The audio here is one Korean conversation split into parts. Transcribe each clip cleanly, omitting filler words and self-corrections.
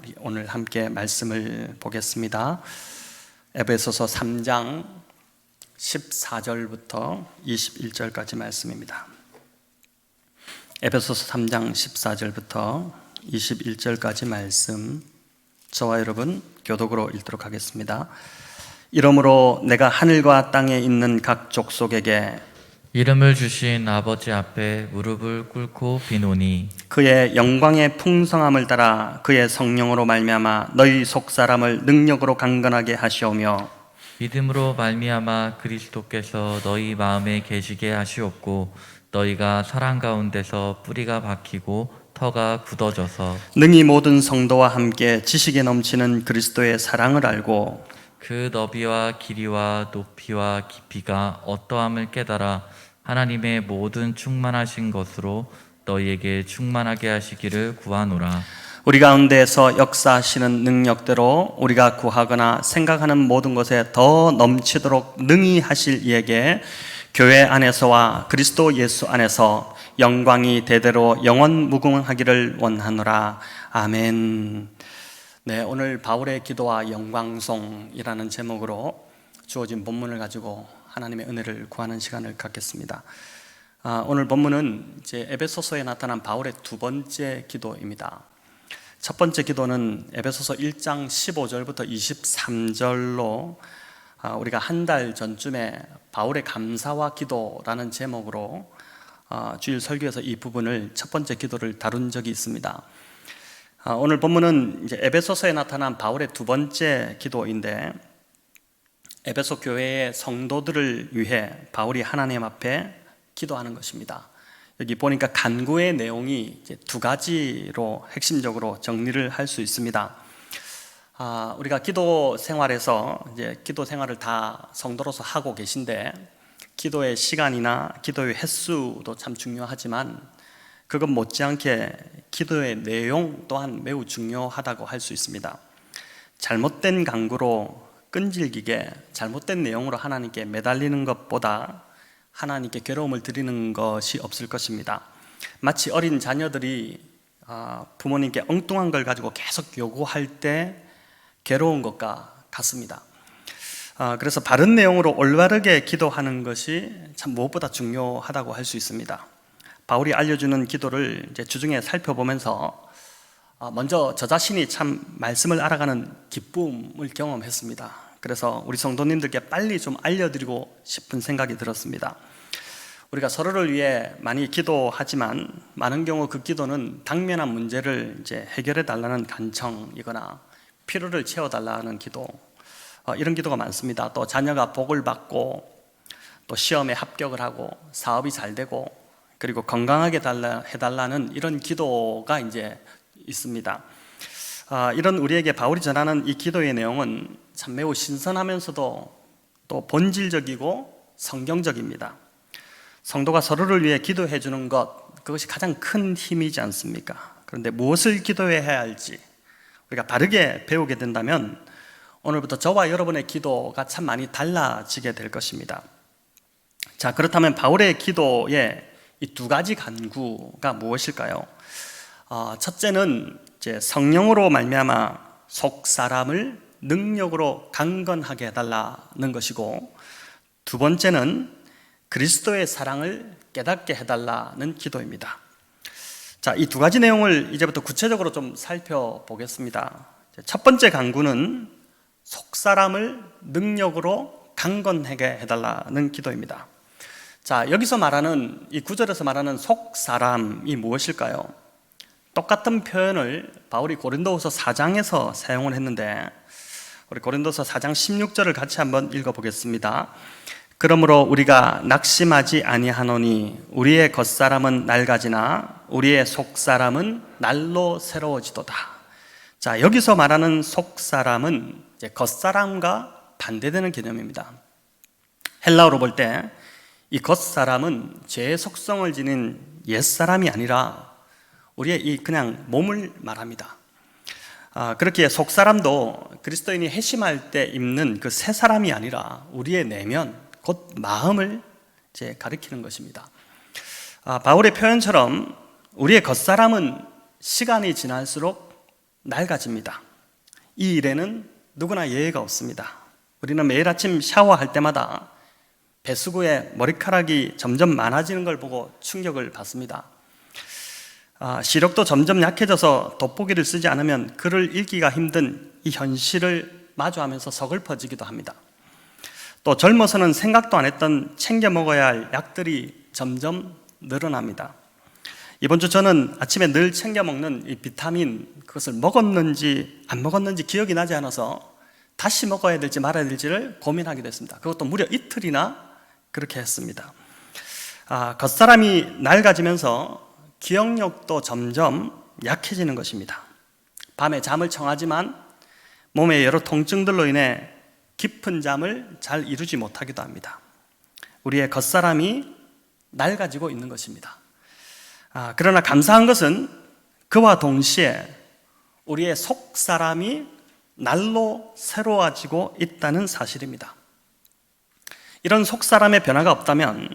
우리 오늘 함께 말씀을 보겠습니다. 에베소서 3장 14절부터 21절까지 말씀입니다. 에베소서 3장 14절부터 21절까지 말씀, 저와 여러분 교독으로 읽도록 하겠습니다. 이러므로 내가 하늘과 땅에 있는 각 족속에게 이름을 주신 아버지 앞에 무릎을 꿇고 비노니 그의 영광의 풍성함을 따라 그의 성령으로 말미암아 너희 속사람을 능력으로 강건하게 하시오며 믿음으로 말미암아 그리스도께서 너희 마음에 계시게 하시옵고 너희가 사랑 가운데서 뿌리가 박히고 터가 굳어져서 능히 모든 성도와 함께 지식에 넘치는 그리스도의 사랑을 알고 그 너비와 길이와 높이와 깊이가 어떠함을 깨달아 하나님의 모든 충만하신 것으로 너희에게 충만하게 하시기를 구하노라. 우리 가운데에서 역사하시는 능력대로 우리가 구하거나 생각하는 모든 것에 더 넘치도록 능히 하실 이에게 교회 안에서와 그리스도 예수 안에서 영광이 대대로 영원 무궁하기를 원하노라. 아멘. 네, 오늘 바울의 기도와 영광송이라는 제목으로 주어진 본문을 가지고 하나님의 은혜를 구하는 시간을 갖겠습니다. 오늘 본문은 이제 에베소서에 나타난 바울의 두 번째 기도입니다. 첫 번째 기도는 에베소서 1장 15절부터 23절로 우리가 한 달 전쯤에 바울의 감사와 기도라는 제목으로 주일 설교에서 이 부분을 첫 번째 기도를 다룬 적이 있습니다. 오늘 본문은 이제 에베소서에 나타난 바울의 두 번째 기도인데, 에베소 교회의 성도들을 위해 바울이 하나님 앞에 기도하는 것입니다. 여기 보니까 간구의 내용이 이제 두 가지로 핵심적으로 정리를 할 수 있습니다. 우리가 기도 생활에서 이제 기도 생활을 다 성도로서 하고 계신데, 기도의 시간이나 기도의 횟수도 참 중요하지만 그것 못지않게 기도의 내용 또한 매우 중요하다고 할 수 있습니다. 잘못된 간구로 끈질기게 잘못된 내용으로 하나님께 매달리는 것보다 하나님께 괴로움을 드리는 것이 없을 것입니다. 마치 어린 자녀들이 부모님께 엉뚱한 걸 가지고 계속 요구할 때 괴로운 것과 같습니다. 그래서 바른 내용으로 올바르게 기도하는 것이 참 무엇보다 중요하다고 할 수 있습니다. 바울이 알려주는 기도를 이제 주중에 살펴보면서 먼저 저 자신이 참 말씀을 알아가는 기쁨을 경험했습니다. 그래서 우리 성도님들께 빨리 좀 알려드리고 싶은 생각이 들었습니다. 우리가 서로를 위해 많이 기도하지만 많은 경우 그 기도는 당면한 문제를 이제 해결해 달라는 간청이거나 필요를 채워달라는 기도, 이런 기도가 많습니다. 또 자녀가 복을 받고 또 시험에 합격을 하고 사업이 잘 되고 그리고 건강하게 해달라는 이런 기도가 이제 있습니다. 이런 우리에게 바울이 전하는 이 기도의 내용은 참 매우 신선하면서도 또 본질적이고 성경적입니다. 성도가 서로를 위해 기도해 주는 것, 그것이 가장 큰 힘이지 않습니까? 그런데 무엇을 기도해야 할지 우리가 바르게 배우게 된다면 오늘부터 저와 여러분의 기도가 참 많이 달라지게 될 것입니다. 자, 그렇다면 바울의 기도의 이 두 가지 간구가 무엇일까요? 첫째는 이제 성령으로 말미암아 속 사람을 능력으로 강건하게 해달라는 것이고, 두 번째는 그리스도의 사랑을 깨닫게 해달라는 기도입니다. 자, 이 두 가지 내용을 이제부터 구체적으로 좀 살펴보겠습니다. 첫 번째 간구는 속 사람을 능력으로 강건하게 해달라는 기도입니다. 자, 여기서 말하는 이 구절에서 말하는 속 사람이 무엇일까요? 똑같은 표현을 바울이 고린도후서 4장에서 사용을 했는데, 우리 고린도서 4장 16절을 같이 한번 읽어보겠습니다. 그러므로 우리가 낙심하지 아니하노니 우리의 겉사람은 낡아지나 우리의 속사람은 날로 새로워지도다. 자, 여기서 말하는 속사람은 이제 겉사람과 반대되는 개념입니다. 헬라어로 볼 때 이 겉사람은 죄의 속성을 지닌 옛사람이 아니라 우리의 이 그냥 몸을 말합니다. 그렇게 속사람도 그리스도인이 회심할 때 입는 그 새 사람이 아니라 우리의 내면, 곧 마음을 이제 가리키는 것입니다. 바울의 표현처럼 우리의 겉사람은 시간이 지날수록 낡아집니다. 이 일에는 누구나 예외가 없습니다. 우리는 매일 아침 샤워할 때마다 배수구에 머리카락이 점점 많아지는 걸 보고 충격을 받습니다. 시력도 점점 약해져서 돋보기를 쓰지 않으면 글을 읽기가 힘든 이 현실을 마주하면서 서글퍼지기도 합니다. 또 젊어서는 생각도 안 했던 챙겨 먹어야 할 약들이 점점 늘어납니다. 이번 주 저는 아침에 늘 챙겨 먹는 이 비타민, 그것을 먹었는지 안 먹었는지 기억이 나지 않아서 다시 먹어야 될지 말아야 될지를 고민하게 됐습니다. 그것도 무려 이틀이나 그렇게 했습니다. 겉사람이 낡아지면서 기억력도 점점 약해지는 것입니다. 밤에 잠을 청하지만 몸의 여러 통증들로 인해 깊은 잠을 잘 이루지 못하기도 합니다. 우리의 겉사람이 낡아지고 있는 것입니다. 그러나 감사한 것은 그와 동시에 우리의 속사람이 날로 새로워지고 있다는 사실입니다. 이런 속사람의 변화가 없다면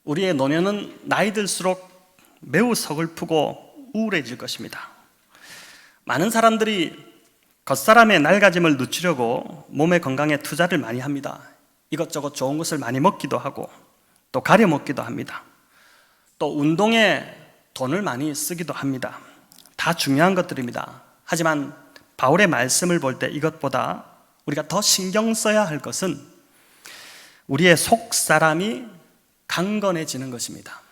우리의 노년은 나이 들수록 매우 서글프고 우울해질 것입니다. 많은 사람들이 겉사람의 낡아짐을 늦추려고 몸의 건강에 투자를 많이 합니다. 이것저것 좋은 것을 많이 먹기도 하고 또 가려 먹기도 합니다. 또 운동에 돈을 많이 쓰기도 합니다. 다 중요한 것들입니다. 하지만 바울의 말씀을 볼 때 이것보다 우리가 더 신경 써야 할 것은 우리의 속사람이 강건해지는 것입니다.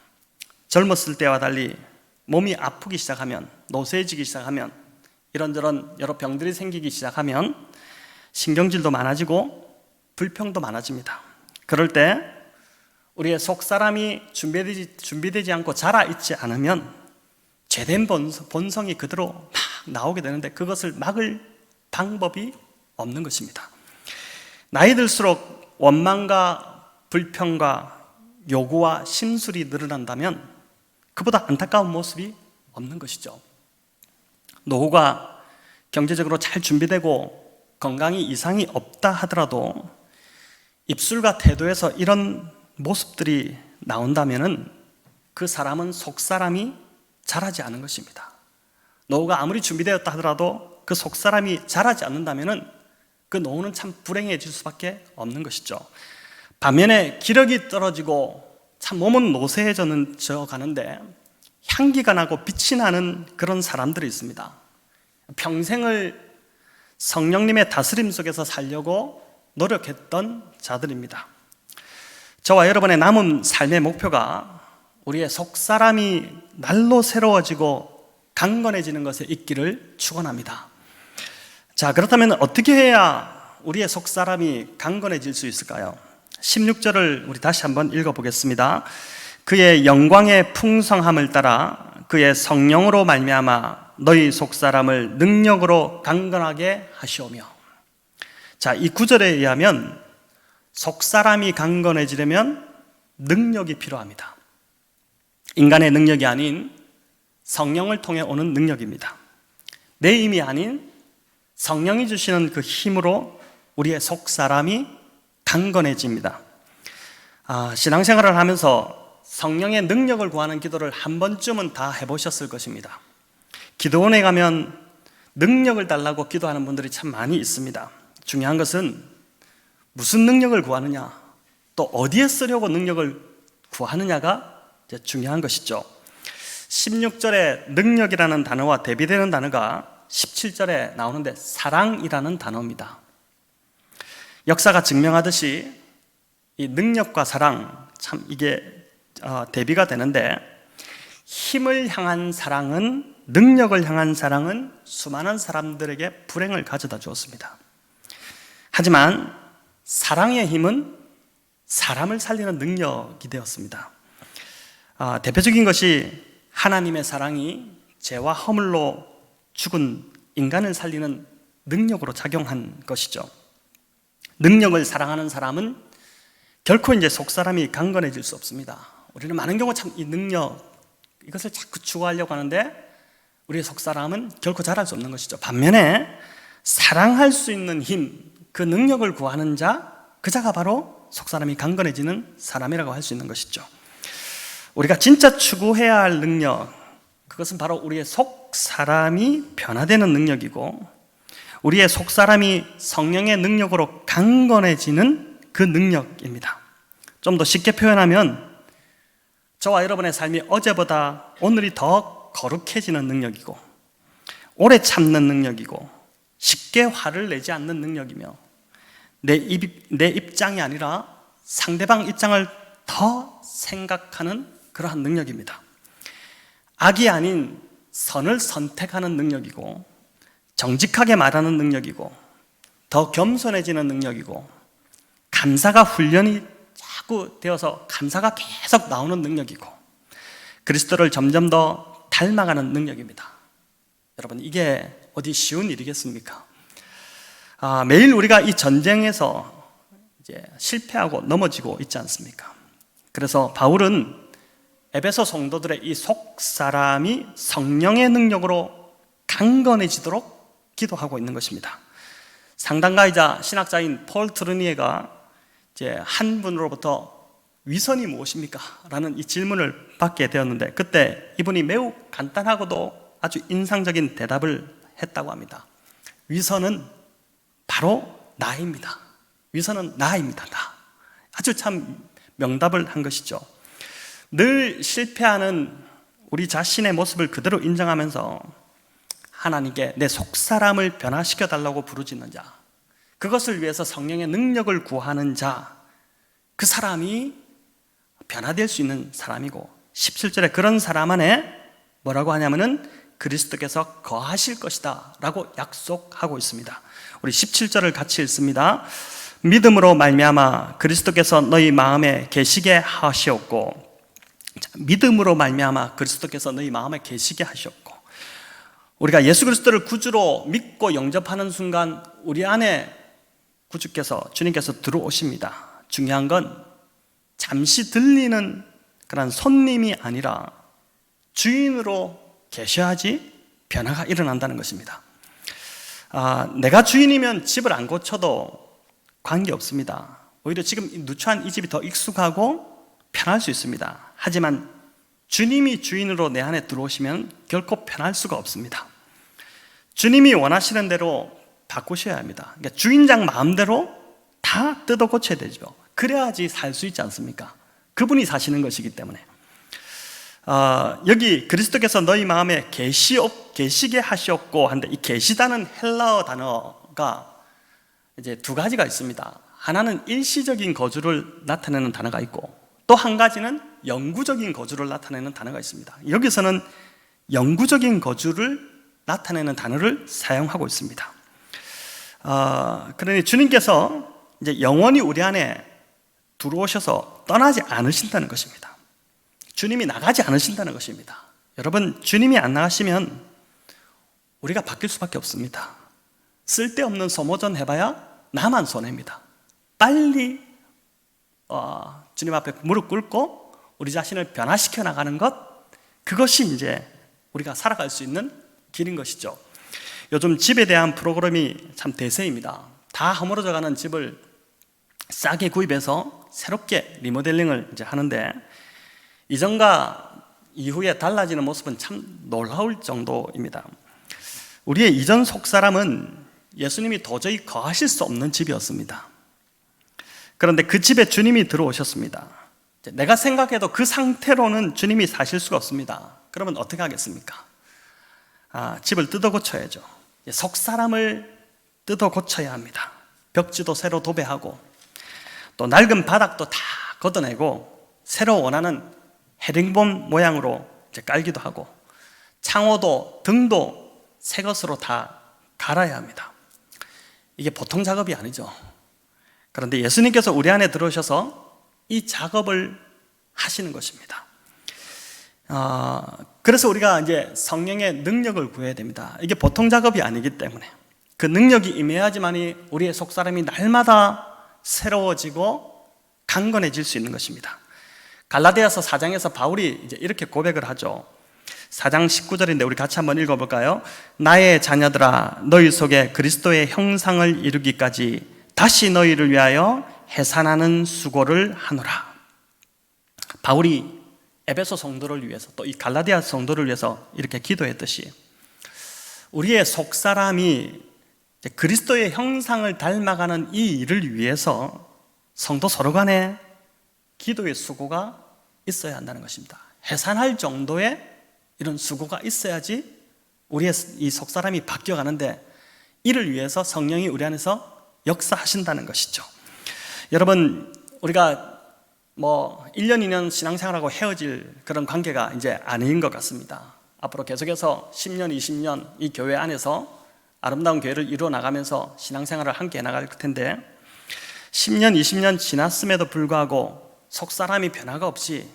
젊었을 때와 달리 몸이 아프기 시작하면, 노쇠해지기 시작하면, 이런저런 여러 병들이 생기기 시작하면 신경질도 많아지고 불평도 많아집니다. 그럴 때 우리의 속사람이 준비되지 않고 자라있지 않으면 죄된 본성이 그대로 막 나오게 되는데 그것을 막을 방법이 없는 것입니다. 나이 들수록 원망과 불평과 요구와 심술이 늘어난다면 그보다 안타까운 모습이 없는 것이죠. 노후가 경제적으로 잘 준비되고 건강이 이상이 없다 하더라도 입술과 태도에서 이런 모습들이 나온다면 그 사람은 속사람이 자라지 않은 것입니다. 노후가 아무리 준비되었다 하더라도 그 속사람이 자라지 않는다면 그 노후는 참 불행해질 수밖에 없는 것이죠. 반면에 기력이 떨어지고 참 몸은 노쇠해져 가는데 향기가 나고 빛이 나는 그런 사람들이 있습니다. 평생을 성령님의 다스림 속에서 살려고 노력했던 자들입니다. 저와 여러분의 남은 삶의 목표가 우리의 속사람이 날로 새로워지고 강건해지는 것에 있기를 축원합니다. 자, 그렇다면 어떻게 해야 우리의 속사람이 강건해질 수 있을까요? 16절을 우리 다시 한번 읽어보겠습니다. 그의 영광의 풍성함을 따라 그의 성령으로 말미암아 너희 속사람을 능력으로 강건하게 하시오며. 자, 이 구절에 의하면 속사람이 강건해지려면 능력이 필요합니다. 인간의 능력이 아닌 성령을 통해 오는 능력입니다. 내 힘이 아닌 성령이 주시는 그 힘으로 우리의 속사람이 강건해집니다. 신앙생활을 하면서 성령의 능력을 구하는 기도를 한 번쯤은 다 해보셨을 것입니다. 기도원에 가면 능력을 달라고 기도하는 분들이 참 많이 있습니다. 중요한 것은 무슨 능력을 구하느냐, 또 어디에 쓰려고 능력을 구하느냐가 중요한 것이죠. 16절에 능력이라는 단어와 대비되는 단어가 17절에 나오는데 사랑이라는 단어입니다. 역사가 증명하듯이 이 능력과 사랑, 참 이게 대비가 되는데 힘을 향한 사랑은, 능력을 향한 사랑은 수많은 사람들에게 불행을 가져다 주었습니다. 하지만 사랑의 힘은 사람을 살리는 능력이 되었습니다. 대표적인 것이 하나님의 사랑이 죄와 허물로 죽은 인간을 살리는 능력으로 작용한 것이죠. 능력을 사랑하는 사람은 결코 이제 속사람이 강건해질 수 없습니다. 우리는 많은 경우 참 이 능력, 이것을 자꾸 추구하려고 하는데 우리의 속사람은 결코 자랄 수 없는 것이죠. 반면에 사랑할 수 있는 힘, 그 능력을 구하는 자, 그 자가 바로 속사람이 강건해지는 사람이라고 할 수 있는 것이죠. 우리가 진짜 추구해야 할 능력, 그것은 바로 우리의 속 사람이 변화되는 능력이고 우리의 속 사람이 성령의 능력으로 강건해지는 그 능력입니다. 좀 더 쉽게 표현하면 저와 여러분의 삶이 어제보다 오늘이 더 거룩해지는 능력이고 오래 참는 능력이고 쉽게 화를 내지 않는 능력이며 내 입장이 아니라 상대방 입장을 더 생각하는 그러한 능력입니다. 악이 아닌 선을 선택하는 능력이고 정직하게 말하는 능력이고 더 겸손해지는 능력이고 감사가 훈련이 자꾸 되어서 감사가 계속 나오는 능력이고 그리스도를 점점 더 닮아가는 능력입니다. 여러분, 이게 어디 쉬운 일이겠습니까? 매일 우리가 이 전쟁에서 이제 실패하고 넘어지고 있지 않습니까? 그래서 바울은 에베소 성도들의 이 속 사람이 성령의 능력으로 강건해지도록 기도하고 있는 것입니다. 상담가이자 신학자인 폴 트르니에가 이제 한 분으로부터 위선이 무엇입니까? 라는 이 질문을 받게 되었는데 그때 이분이 매우 간단하고도 아주 인상적인 대답을 했다고 합니다. 위선은 바로 나입니다. 위선은 나입니다. 나. 아주 참 명답을 한 것이죠. 늘 실패하는 우리 자신의 모습을 그대로 인정하면서 하나님께 내 속사람을 변화시켜 달라고 부르짖는 자, 그것을 위해서 성령의 능력을 구하는 자, 그 사람이 변화될 수 있는 사람이고 17절에 그런 사람 안에 뭐라고 하냐면은 그리스도께서 거하실 것이다 라고 약속하고 있습니다. 우리 17절을 같이 읽습니다. 믿음으로 말미암아 그리스도께서 너희 마음에 계시게 하시었고, 믿음으로 말미암아 그리스도께서 너희 마음에 계시게 하셨고, 우리가 예수 그리스도를 구주로 믿고 영접하는 순간 우리 안에 주님께서 들어오십니다. 중요한 건 잠시 들리는 그런 손님이 아니라 주인으로 계셔야지 변화가 일어난다는 것입니다. 내가 주인이면 집을 안 고쳐도 관계없습니다. 오히려 지금 누추한 이 집이 더 익숙하고 편할 수 있습니다. 하지만 주님이 주인으로 내 안에 들어오시면 결코 편할 수가 없습니다. 주님이 원하시는 대로 바꾸셔야 합니다. 그러니까 주인장 마음대로 다 뜯어 고쳐야 되죠. 그래야지 살 수 있지 않습니까? 그분이 사시는 것이기 때문에. 여기 그리스도께서 너희 마음에 계시게 하셨고 한데, 이 계시다는 헬라어 단어가 이제 두 가지가 있습니다. 하나는 일시적인 거주를 나타내는 단어가 있고, 또 한 가지는 영구적인 거주를 나타내는 단어가 있습니다. 여기서는 영구적인 거주를 나타내는 단어를 사용하고 있습니다. 그러니 주님께서 이제 영원히 우리 안에 들어오셔서 떠나지 않으신다는 것입니다. 주님이 나가지 않으신다는 것입니다. 여러분, 주님이 안 나가시면 우리가 바뀔 수밖에 없습니다. 쓸데없는 소모전 해봐야 나만 손해입니다. 빨리 주님 앞에 무릎 꿇고 우리 자신을 변화시켜 나가는 것, 그것이 이제 우리가 살아갈 수 있는 길인 것이죠. 요즘 집에 대한 프로그램이 참 대세입니다. 다 허물어져 가는 집을 싸게 구입해서 새롭게 리모델링을 이제 하는데, 이전과 이후에 달라지는 모습은 참 놀라울 정도입니다. 우리의 이전 속사람은 예수님이 도저히 거하실 수 없는 집이었습니다. 그런데 그 집에 주님이 들어오셨습니다. 내가 생각해도 그 상태로는 주님이 사실 수가 없습니다. 그러면 어떻게 하겠습니까? 집을 뜯어 고쳐야죠. 속사람을 뜯어 고쳐야 합니다. 벽지도 새로 도배하고, 또 낡은 바닥도 다 걷어내고 새로 원하는 헤링본 모양으로 이제 깔기도 하고, 창호도 등도 새 것으로 다 갈아야 합니다. 이게 보통 작업이 아니죠. 그런데 예수님께서 우리 안에 들어오셔서 이 작업을 하시는 것입니다. 그래서 우리가 이제 성령의 능력을 구해야 됩니다. 이게 보통 작업이 아니기 때문에 그 능력이 임해야지만이 우리의 속사람이 날마다 새로워지고 강건해질 수 있는 것입니다. 갈라디아서 4장에서 바울이 이제 이렇게 고백을 하죠. 4장 19절인데 우리 같이 한번 읽어볼까요? 나의 자녀들아, 너희 속에 그리스도의 형상을 이루기까지 다시 너희를 위하여 해산하는 수고를 하노라. 바울이 에베소 성도를 위해서 또 이 갈라디아 성도를 위해서 이렇게 기도했듯이 우리의 속사람이 그리스도의 형상을 닮아가는 이 일을 위해서 성도 서로 간에 기도의 수고가 있어야 한다는 것입니다. 해산할 정도의 이런 수고가 있어야지 우리의 이 속사람이 바뀌어가는데 이를 위해서 성령이 우리 안에서 역사하신다는 것이죠. 여러분, 우리가 1년, 2년 신앙생활하고 헤어질 그런 관계가 이제 아닌 것 같습니다. 앞으로 계속해서 10년, 20년 이 교회 안에서 아름다운 교회를 이루어 나가면서 신앙생활을 함께 해나갈 텐데 10년, 20년 지났음에도 불구하고 속사람이 변화가 없이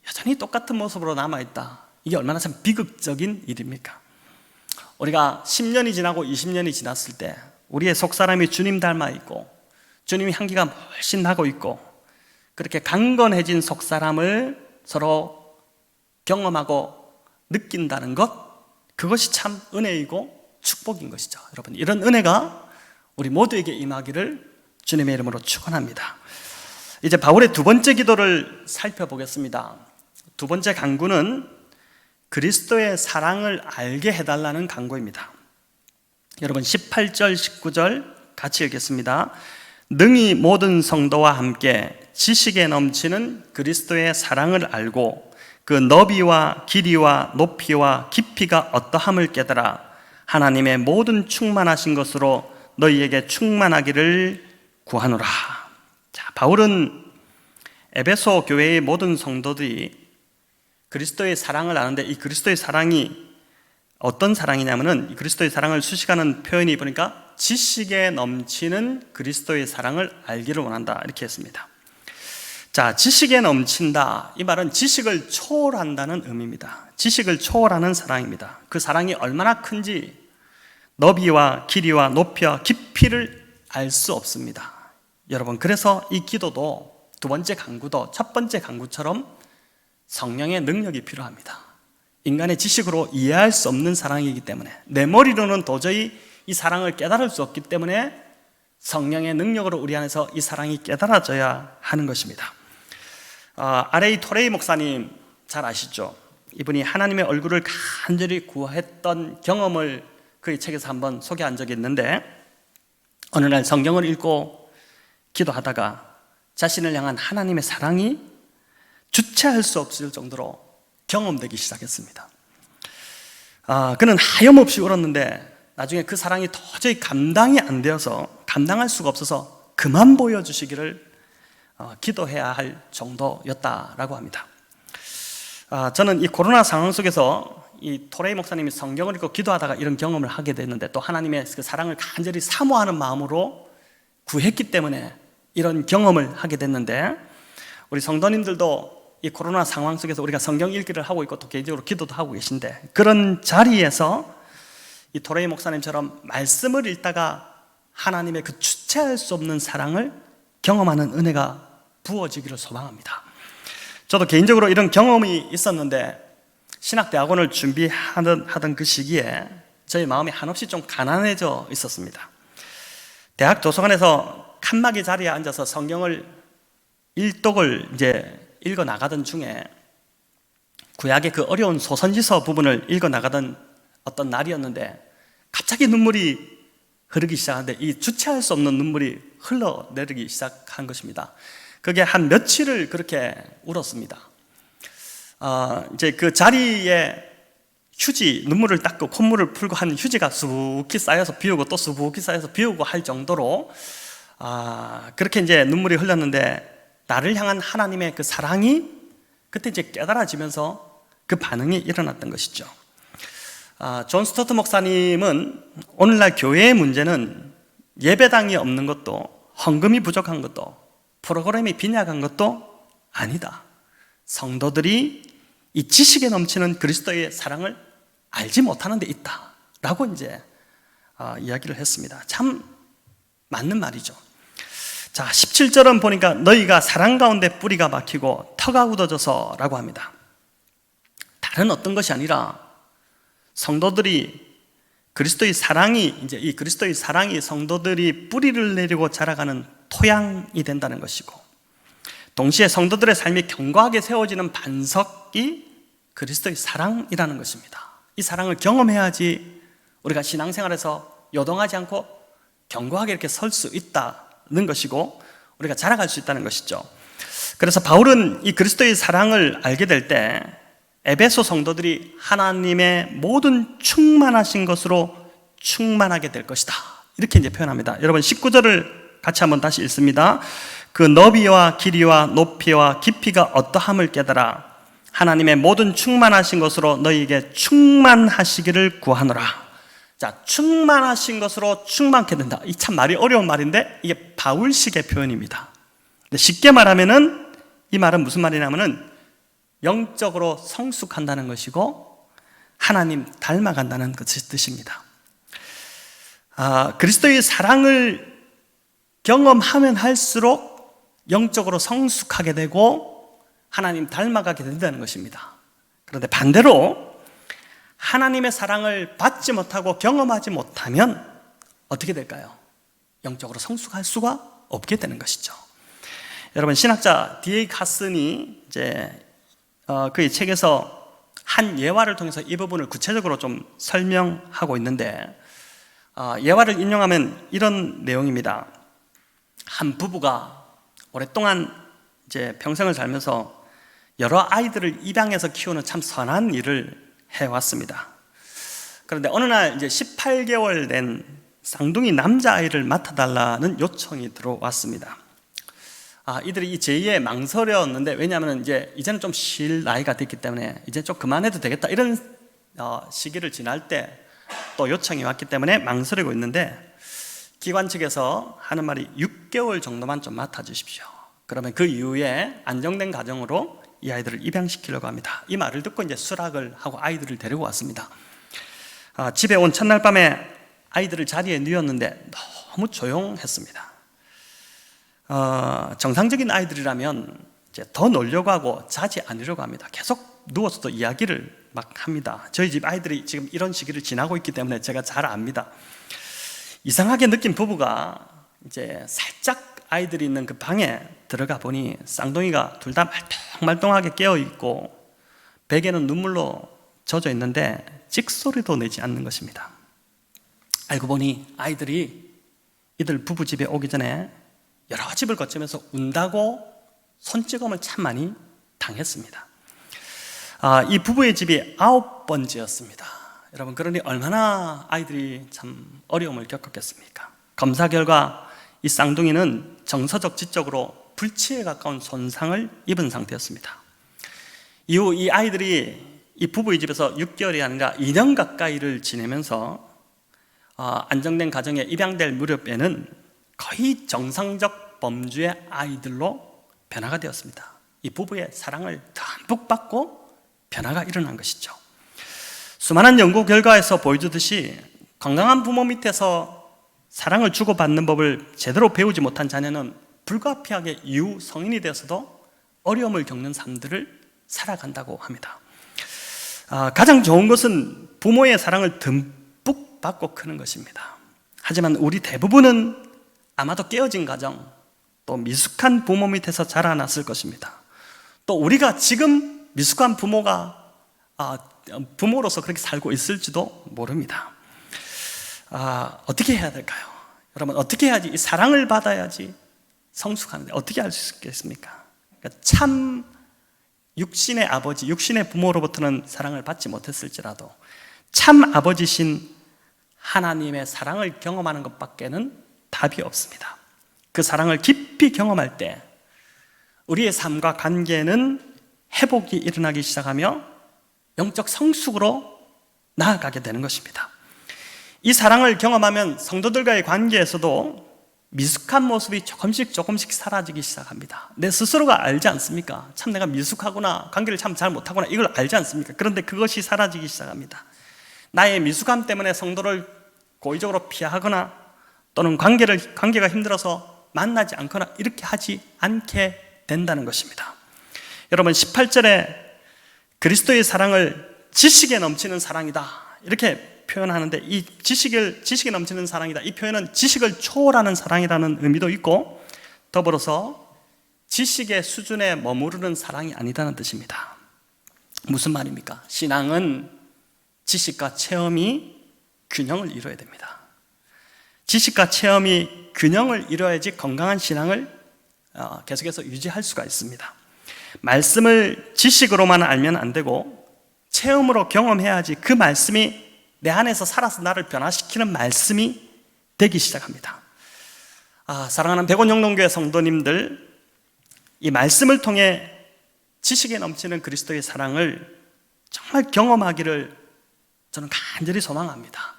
여전히 똑같은 모습으로 남아있다. 이게 얼마나 참 비극적인 일입니까? 우리가 10년이 지나고 20년이 지났을 때 우리의 속사람이 주님 닮아 있고 주님의 향기가 훨씬 나고 있고 그렇게 강건해진 속사람을 서로 경험하고 느낀다는 것, 그것이 참 은혜이고 축복인 것이죠. 여러분, 이런 은혜가 우리 모두에게 임하기를 주님의 이름으로 축원합니다. 이제 바울의 두 번째 기도를 살펴보겠습니다. 두 번째 간구는 그리스도의 사랑을 알게 해달라는 간구입니다. 여러분 18절 19절 같이 읽겠습니다. 능히 모든 성도와 함께 지식에 넘치는 그리스도의 사랑을 알고 그 너비와 길이와 높이와 깊이가 어떠함을 깨달아 하나님의 모든 충만하신 것으로 너희에게 충만하기를 구하노라. 자, 바울은 에베소 교회의 모든 성도들이 그리스도의 사랑을 아는데 이 그리스도의 사랑이 어떤 사랑이냐면은 이 그리스도의 사랑을 수식하는 표현이 보니까 지식에 넘치는 그리스도의 사랑을 알기를 원한다 이렇게 했습니다. 자, 지식에 넘친다 이 말은 지식을 초월한다는 의미입니다. 지식을 초월하는 사랑입니다. 그 사랑이 얼마나 큰지 너비와 길이와 높이와 깊이를 알 수 없습니다. 여러분, 그래서 이 기도도 두 번째 간구도 첫 번째 간구처럼 성령의 능력이 필요합니다. 인간의 지식으로 이해할 수 없는 사랑이기 때문에 내 머리로는 도저히 이 사랑을 깨달을 수 없기 때문에 성령의 능력으로 우리 안에서 이 사랑이 깨달아져야 하는 것입니다. R.A. 토레이 목사님 잘 아시죠? 이분이 하나님의 얼굴을 간절히 구했던 경험을 그의 책에서 한번 소개한 적이 있는데 어느 날 성경을 읽고 기도하다가 자신을 향한 하나님의 사랑이 주체할 수 없을 정도로 경험되기 시작했습니다. 그는 하염없이 울었는데 나중에 그 사랑이 도저히 감당이 안 되어서 감당할 수가 없어서 그만 보여주시기를 기도해야 할 정도였다라고 합니다. 저는 이 코로나 상황 속에서 이 토레이 목사님이 성경을 읽고 기도하다가 이런 경험을 하게 됐는데 또 하나님의 그 사랑을 간절히 사모하는 마음으로 구했기 때문에 이런 경험을 하게 됐는데 우리 성도님들도 이 코로나 상황 속에서 우리가 성경 읽기를 하고 있고 또 개인적으로 기도도 하고 계신데 그런 자리에서 이 토레이 목사님처럼 말씀을 읽다가 하나님의 그 주체할 수 없는 사랑을 경험하는 은혜가 부어지기를 소망합니다. 저도 개인적으로 이런 경험이 있었는데 신학대학원을 준비하던 그 시기에 저희 마음이 한없이 좀 가난해져 있었습니다. 대학 도서관에서 칸막이 자리에 앉아서 성경을 일독을 이제 읽어 나가던 중에 구약의 그 어려운 소선지서 부분을 읽어 나가던 어떤 날이었는데 갑자기 눈물이 흐르기 시작하는데 이 주체할 수 없는 눈물이 흘러내리기 시작한 것입니다. 그게 한 며칠을 그렇게 울었습니다. 이제 그 자리에 휴지, 눈물을 닦고 콧물을 풀고 한 휴지가 수북히 쌓여서 비우고 또 수북히 쌓여서 비우고 할 정도로 그렇게 이제 눈물이 흘렀는데 나를 향한 하나님의 그 사랑이 그때 이제 깨달아지면서 그 반응이 일어났던 것이죠. 존 스토트 목사님은 오늘날 교회의 문제는 예배당이 없는 것도 헌금이 부족한 것도 프로그램이 빈약한 것도 아니다. 성도들이 이 지식에 넘치는 그리스도의 사랑을 알지 못하는 데 있다 라고 이제 이야기를 했습니다. 참 맞는 말이죠. 자, 17절은 보니까 너희가 사랑 가운데 뿌리가 박히고 터가 굳어져서 라고 합니다. 다른 어떤 것이 아니라 성도들이 그리스도의 사랑이 이제 이 그리스도의 사랑이 성도들이 뿌리를 내리고 자라가는 토양이 된다는 것이고 동시에 성도들의 삶이 견고하게 세워지는 반석이 그리스도의 사랑이라는 것입니다. 이 사랑을 경험해야지 우리가 신앙생활에서 요동하지 않고 견고하게 이렇게 설 수 있다는 것이고 우리가 자라갈 수 있다는 것이죠. 그래서 바울은 이 그리스도의 사랑을 알게 될 때 에베소 성도들이 하나님의 모든 충만하신 것으로 충만하게 될 것이다, 이렇게 이제 표현합니다. 여러분 19절을 같이 한번 다시 읽습니다. 그 너비와 길이와 높이와 깊이가 어떠함을 깨달아 하나님의 모든 충만하신 것으로 너희에게 충만하시기를 구하노라. 자, 충만하신 것으로 충만케 된다. 이 참 말이 어려운 말인데 이게 바울식의 표현입니다. 근데 쉽게 말하면은 이 말은 무슨 말이냐면은 영적으로 성숙한다는 것이고 하나님 닮아간다는 것의 뜻입니다. 그리스도의 사랑을 경험하면 할수록 영적으로 성숙하게 되고 하나님 닮아가게 된다는 것입니다. 그런데 반대로 하나님의 사랑을 받지 못하고 경험하지 못하면 어떻게 될까요? 영적으로 성숙할 수가 없게 되는 것이죠. 여러분 신학자 D.A. 카슨이 이제 그의 책에서 한 예화를 통해서 이 부분을 구체적으로 좀 설명하고 있는데 예화를 인용하면 이런 내용입니다. 한 부부가 오랫동안 이제 평생을 살면서 여러 아이들을 입양해서 키우는 참 선한 일을 해왔습니다. 그런데 어느 날 이제 18개월 된 쌍둥이 남자아이를 맡아달라는 요청이 들어왔습니다. 이들이 이 제의에 망설였는데, 왜냐하면 이제는 좀 쉴 나이가 됐기 때문에 이제 좀 그만해도 되겠다, 이런 시기를 지날 때 또 요청이 왔기 때문에 망설이고 있는데, 기관 측에서 하는 말이 6개월 정도만 좀 맡아주십시오. 그러면 그 이후에 안정된 가정으로 이 아이들을 입양시키려고 합니다. 이 말을 듣고 이제 수락을 하고 아이들을 데리고 왔습니다. 집에 온 첫날 밤에 아이들을 자리에 뉘었는데 너무 조용했습니다. 정상적인 아이들이라면 이제 더 놀려고 하고 자지 않으려고 합니다. 계속 누워서도 이야기를 막 합니다. 저희 집 아이들이 지금 이런 시기를 지나고 있기 때문에 제가 잘 압니다. 이상하게 느낀 부부가 이제 살짝 아이들이 있는 그 방에 들어가 보니 쌍둥이가 둘 다 말똥말똥하게 깨어 있고 베개는 눈물로 젖어 있는데 찍소리도 내지 않는 것입니다. 알고 보니 아이들이 이들 부부 집에 오기 전에 여러 집을 거치면서 운다고 손찌검을 참 많이 당했습니다. 이 부부의 집이 9번째였습니다. 여러분, 그러니 얼마나 아이들이 참 어려움을 겪었겠습니까? 검사 결과 이 쌍둥이는 정서적, 지적으로 불치에 가까운 손상을 입은 상태였습니다. 이후 이 아이들이 이 부부의 집에서 6개월이 아니라 2년 가까이를 지내면서 안정된 가정에 입양될 무렵에는 거의 정상적 범주의 아이들로 변화가 되었습니다. 이 부부의 사랑을 듬뿍 받고 변화가 일어난 것이죠. 수많은 연구 결과에서 보여주듯이 건강한 부모 밑에서 사랑을 주고받는 법을 제대로 배우지 못한 자녀는 불가피하게 이후 성인이 되어서도 어려움을 겪는 삶들을 살아간다고 합니다. 가장 좋은 것은 부모의 사랑을 듬뿍 받고 크는 것입니다. 하지만 우리 대부분은 아마도 깨어진 가정, 또 미숙한 부모 밑에서 자라났을 것입니다. 또 우리가 지금 미숙한 부모로서 그렇게 살고 있을지도 모릅니다. 어떻게 해야 될까요? 여러분, 어떻게 해야지 이 사랑을 받아야지 성숙하는데 어떻게 할 수 있겠습니까? 그러니까 참 육신의 아버지, 육신의 부모로부터는 사랑을 받지 못했을지라도 참 아버지신 하나님의 사랑을 경험하는 것밖에는 답이 없습니다. 그 사랑을 깊이 경험할 때 우리의 삶과 관계는 회복이 일어나기 시작하며 영적 성숙으로 나아가게 되는 것입니다. 이 사랑을 경험하면 성도들과의 관계에서도 미숙한 모습이 조금씩 사라지기 시작합니다. 내 스스로가 알지 않습니까? 참 내가 미숙하구나, 관계를 참 잘 못하구나, 이걸 알지 않습니까? 그런데 그것이 사라지기 시작합니다. 나의 미숙함 때문에 성도를 고의적으로 피하거나 또는 관계가 힘들어서 만나지 않거나 이렇게 하지 않게 된다는 것입니다. 여러분, 18절에 그리스도의 사랑을 지식에 넘치는 사랑이다, 이렇게 표현하는데, 이 지식에 넘치는 사랑이다, 이 표현은 지식을 초월하는 사랑이라는 의미도 있고 더불어서 지식의 수준에 머무르는 사랑이 아니다는 뜻입니다. 무슨 말입니까? 신앙은 지식과 체험이 균형을 이루어야 됩니다. 지식과 체험이 균형을 이루어야지 건강한 신앙을 계속해서 유지할 수가 있습니다. 말씀을 지식으로만 알면 안 되고 체험으로 경험해야지 그 말씀이 내 안에서 살아서 나를 변화시키는 말씀이 되기 시작합니다. 사랑하는 백원영동교회 성도님들, 이 말씀을 통해 지식에 넘치는 그리스도의 사랑을 정말 경험하기를 저는 간절히 소망합니다.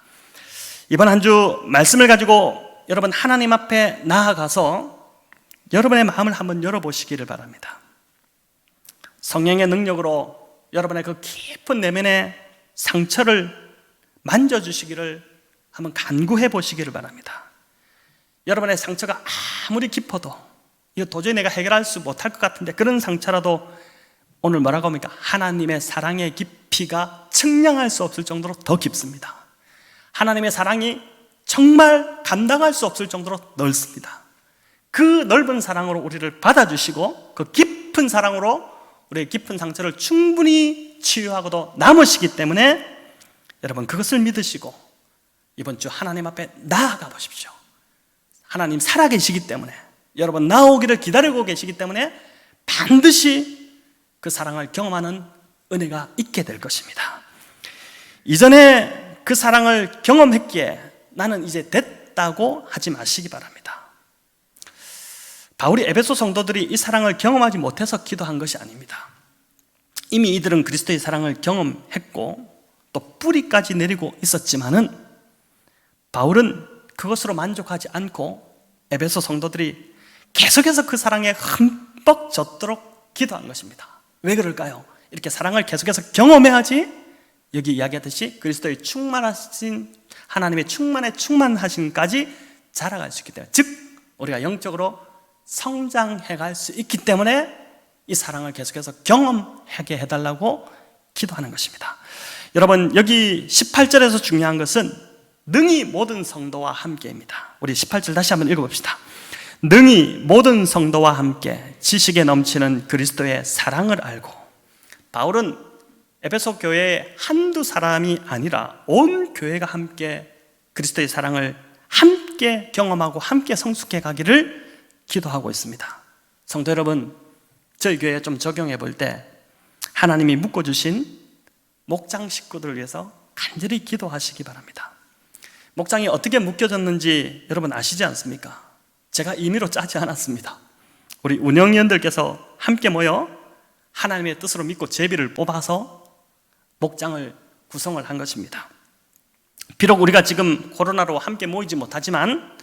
이번 한 주 말씀을 가지고 여러분 하나님 앞에 나아가서 여러분의 마음을 한번 열어보시기를 바랍니다. 성령의 능력으로 여러분의 그 깊은 내면의 상처를 만져주시기를 한번 간구해 보시기를 바랍니다. 여러분의 상처가 아무리 깊어도 이거 도저히 내가 해결할 수 못할 것 같은데 그런 상처라도 오늘 뭐라고 합니까? 하나님의 사랑의 깊이가 측량할 수 없을 정도로 더 깊습니다. 하나님의 사랑이 정말 감당할 수 없을 정도로 넓습니다. 그 넓은 사랑으로 우리를 받아주시고 그 깊은 사랑으로 우리의 깊은 상처를 충분히 치유하고도 남으시기 때문에 여러분 그것을 믿으시고 이번 주 하나님 앞에 나아가 보십시오. 하나님 살아계시기 때문에 여러분 나오기를 기다리고 계시기 때문에 반드시 그 사랑을 경험하는 은혜가 있게 될 것입니다. 이전에 그 사랑을 경험했기에 나는 이제 됐다고 하지 마시기 바랍니다. 바울이 에베소 성도들이 이 사랑을 경험하지 못해서 기도한 것이 아닙니다. 이미 이들은 그리스도의 사랑을 경험했고 또 뿌리까지 내리고 있었지만은 바울은 그것으로 만족하지 않고 에베소 성도들이 계속해서 그 사랑에 흠뻑 젖도록 기도한 것입니다. 왜 그럴까요? 이렇게 사랑을 계속해서 경험해야지 여기 이야기하듯이 그리스도의 충만하신 하나님의 충만하심까지 자라갈 수 있기 때문에, 즉 우리가 영적으로 성장해 갈 수 있기 때문에 이 사랑을 계속해서 경험하게 해달라고 기도하는 것입니다. 여러분 여기 18절에서 중요한 것은 능히 모든 성도와 함께입니다. 우리 18절 다시 한번 읽어봅시다. 능히 모든 성도와 함께 지식에 넘치는 그리스도의 사랑을 알고. 바울은 에베소 교회의 한두 사람이 아니라 온 교회가 함께 그리스도의 사랑을 함께 경험하고 함께 성숙해 가기를 기도하고 있습니다. 성도 여러분, 저희 교회에 좀 적용해 볼 때 하나님이 묶어주신 목장 식구들을 위해서 간절히 기도하시기 바랍니다. 목장이 어떻게 묶여졌는지 여러분 아시지 않습니까? 제가 임의로 짜지 않았습니다. 우리 운영위원들께서 함께 모여 하나님의 뜻으로 믿고 제비를 뽑아서 목장을 구성을 한 것입니다. 비록 우리가 지금 코로나로 함께 모이지 못하지만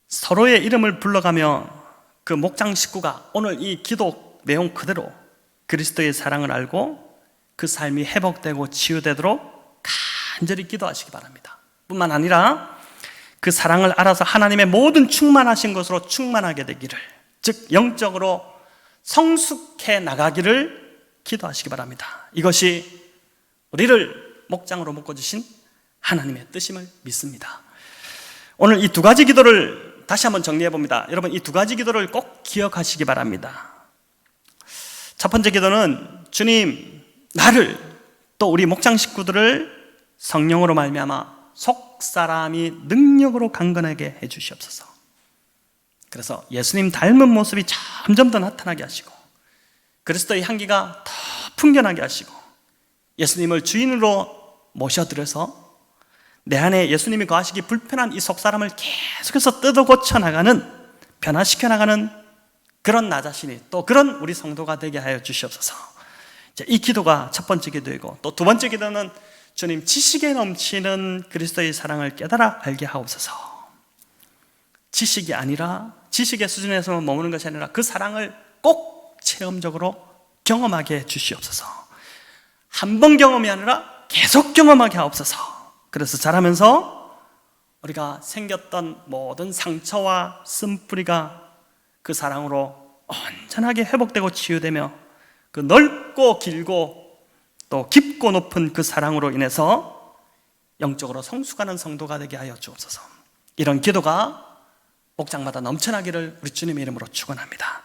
서로의 이름을 불러가며 그 목장 식구가 오늘 이 기도 내용 그대로 그리스도의 사랑을 알고 그 삶이 회복되고 치유되도록 간절히 기도하시기 바랍니다. 뿐만 아니라 그 사랑을 알아서 하나님의 모든 충만하신 것으로 충만하게 되기를, 즉 영적으로 성숙해 나가기를 기도하시기 바랍니다. 이것이 우리를 목장으로 묶어주신 하나님의 뜻임을 믿습니다. 오늘 이 두 가지 기도를 다시 한번 정리해 봅니다. 여러분 이 두 가지 기도를 꼭 기억하시기 바랍니다. 첫 번째 기도는 주님 나를 또 우리 목장 식구들을 성령으로 말미암아 속사람이 능력으로 강건하게 해주시옵소서. 그래서 예수님 닮은 모습이 점점 더 나타나게 하시고 그리스도의 향기가 더 풍겨나게 하시고 예수님을 주인으로 모셔드려서 내 안에 예수님이 거하시기 불편한 이 속사람을 계속해서 뜯어 고쳐 나가는, 변화시켜 나가는 그런 나 자신이, 또 그런 우리 성도가 되게 하여 주시옵소서. 이 기도가 첫 번째 기도이고, 또 두 번째 기도는 주님 지식에 넘치는 그리스도의 사랑을 깨달아 알게 하옵소서. 지식이 아니라, 지식의 수준에서만 머무는 것이 아니라 그 사랑을 꼭 체험적으로 경험하게 해 주시옵소서. 한 번 경험이 아니라 계속 경험하게 하옵소서. 그래서 자라면서 우리가 생겼던 모든 상처와 쓴뿌리가 그 사랑으로 온전하게 회복되고 치유되며 그 넓고 길고 또 깊고 높은 그 사랑으로 인해서 영적으로 성숙하는 성도가 되게 하여 주옵소서. 이런 기도가 목장마다 넘쳐나기를 우리 주님의 이름으로 축원합니다.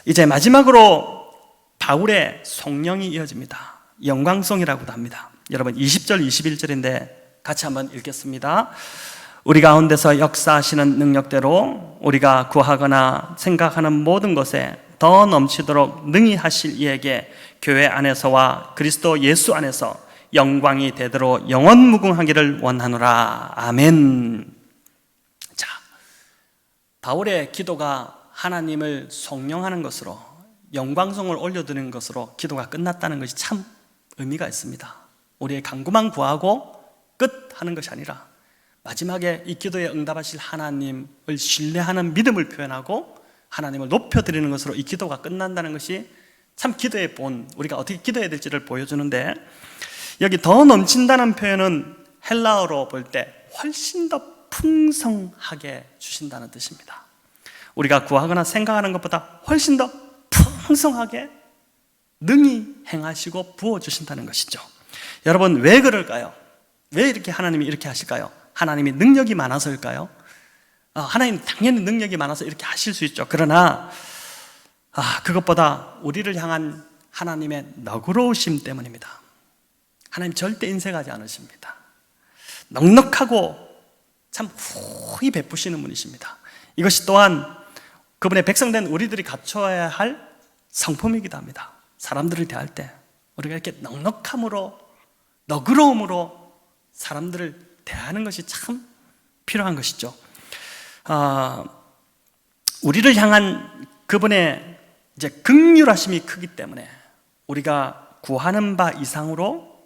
이제 마지막으로 바울의 성령이 이어집니다. 영광송이라고도 합니다. 여러분 20절 21절인데 같이 한번 읽겠습니다. 우리 가운데서 역사하시는 능력대로 우리가 구하거나 생각하는 모든 것에 더 넘치도록 능히 하실 이에게 교회 안에서와 그리스도 예수 안에서 영광이 되도록 영원무궁하기를 원하노라. 아멘. 자, 바울의 기도가 하나님을 성령하는 것으로, 영광성을 올려드리는 것으로 기도가 끝났다는 것이 참 의미가 있습니다. 우리의 간구만 구하고 끝 하는 것이 아니라 마지막에 이 기도에 응답하실 하나님을 신뢰하는 믿음을 표현하고 하나님을 높여드리는 것으로 이 기도가 끝난다는 것이 참 기도의 본, 우리가 어떻게 기도해야 될지를 보여주는데, 여기 더 넘친다는 표현은 헬라어로 볼 때 훨씬 더 풍성하게 주신다는 뜻입니다. 우리가 구하거나 생각하는 것보다 훨씬 더 풍성하게 능히 행하시고 부어주신다는 것이죠. 여러분, 왜 그럴까요? 왜 이렇게 하나님이 이렇게 하실까요? 하나님이 능력이 많아서일까요? 하나님 당연히 능력이 많아서 이렇게 하실 수 있죠. 그러나 그것보다 우리를 향한 하나님의 너그러우심 때문입니다. 하나님 절대 인색하지 않으십니다. 넉넉하고 참 후히 베푸시는 분이십니다. 이것이 또한 그분의 백성된 우리들이 갖춰야 할 성품이기도 합니다. 사람들을 대할 때 우리가 이렇게 넉넉함으로, 너그러움으로 사람들을 대하는 것이 참 필요한 것이죠. 우리를 향한 그분의 이제 긍휼하심이 크기 때문에 우리가 구하는 바 이상으로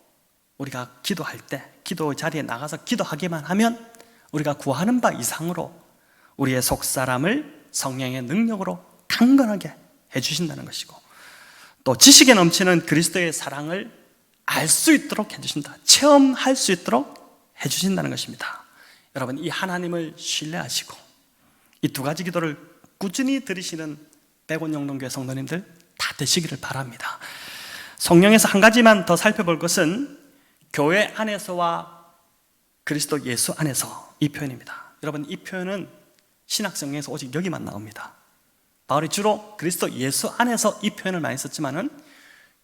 우리가 기도할 때, 기도 자리에 나가서 기도하기만 하면 우리가 구하는 바 이상으로 우리의 속사람을 성령의 능력으로 강건하게 해주신다는 것이고, 또 지식에 넘치는 그리스도의 사랑을 알 수 있도록 해주신다, 체험할 수 있도록 해주신다는 것입니다. 여러분, 이 하나님을 신뢰하시고 이 두 가지 기도를 꾸준히 드리시는 백원영동교회 성도님들 다 되시기를 바랍니다. 성령에서 한 가지만 더 살펴볼 것은 교회 안에서와 그리스도 예수 안에서, 이 표현입니다. 여러분, 이 표현은 신학성경에서 오직 여기만 나옵니다. 바울이 주로 그리스도 예수 안에서 이 표현을 많이 썼지만은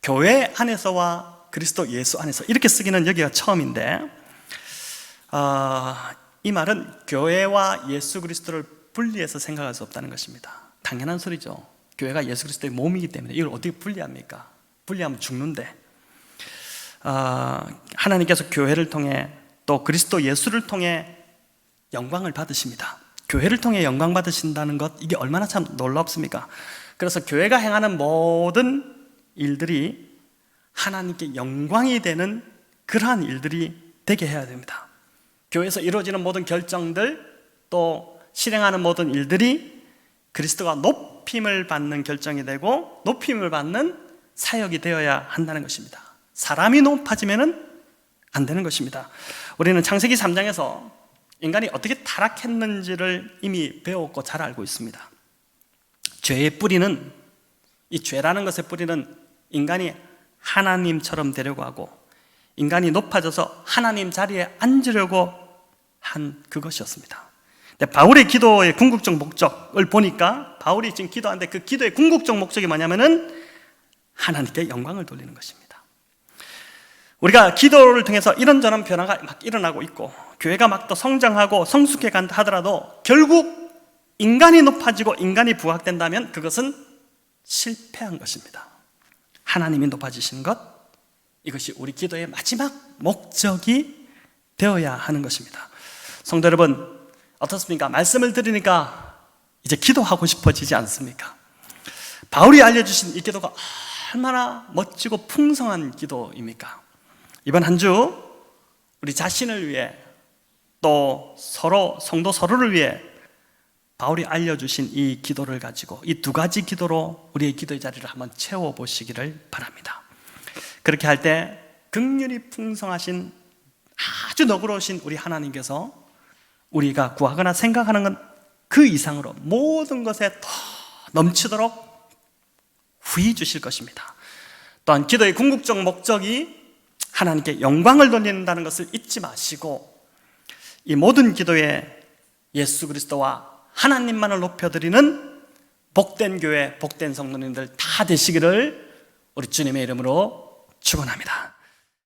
교회 안에서와 그리스도 예수 안에서 이렇게 쓰기는 여기가 처음인데, 이 말은 교회와 예수 그리스도를 분리해서 생각할 수 없다는 것입니다. 당연한 소리죠. 교회가 예수 그리스도의 몸이기 때문에 이걸 어떻게 분리합니까? 분리하면 죽는데, 하나님께서 교회를 통해 또 그리스도 예수를 통해 영광을 받으십니다. 교회를 통해 영광 받으신다는 것, 이게 얼마나 참 놀랍습니까? 그래서 교회가 행하는 모든 일들이 하나님께 영광이 되는 그러한 일들이 되게 해야 됩니다. 교회에서 이루어지는 모든 결정들, 또 실행하는 모든 일들이 그리스도가 높임을 받는 결정이 되고 높임을 받는 사역이 되어야 한다는 것입니다. 사람이 높아지면은 안 되는 것입니다. 우리는 창세기 3장에서 인간이 어떻게 타락했는지를 이미 배웠고 잘 알고 있습니다. 죄의 뿌리는, 이 죄라는 것의 뿌리는 인간이 하나님처럼 되려고 하고 인간이 높아져서 하나님 자리에 앉으려고 한 그것이었습니다. 근데 바울의 기도의 궁극적 목적을 보니까 바울이 지금 기도하는데 그 기도의 궁극적 목적이 뭐냐면은 하나님께 영광을 돌리는 것입니다. 우리가 기도를 통해서 이런저런 변화가 막 일어나고 있고 교회가 막 더 성장하고 성숙해 간다 하더라도 결국 인간이 높아지고 인간이 부각된다면 그것은 실패한 것입니다. 하나님이 높아지시는 것, 이것이 우리 기도의 마지막 목적이 되어야 하는 것입니다. 성도 여러분, 어떻습니까? 말씀을 들으니까 이제 기도하고 싶어지지 않습니까? 바울이 알려주신 이 기도가 얼마나 멋지고 풍성한 기도입니까? 이번 한 주 우리 자신을 위해 또 서로, 성도 서로를 위해 바울이 알려주신 이 기도를 가지고 이 두 가지 기도로 우리의 기도의 자리를 한번 채워보시기를 바랍니다. 그렇게 할 때 긍휼이 풍성하신 아주 너그러우신 우리 하나님께서 우리가 구하거나 생각하는 건 그 이상으로 모든 것에 더 넘치도록 후히 주실 것입니다. 또한 기도의 궁극적 목적이 하나님께 영광을 돌린다는 것을 잊지 마시고 이 모든 기도에 예수 그리스도와 하나님만을 높여드리는 복된 교회, 복된 성도님들 다 되시기를 우리 주님의 이름으로 축원합니다.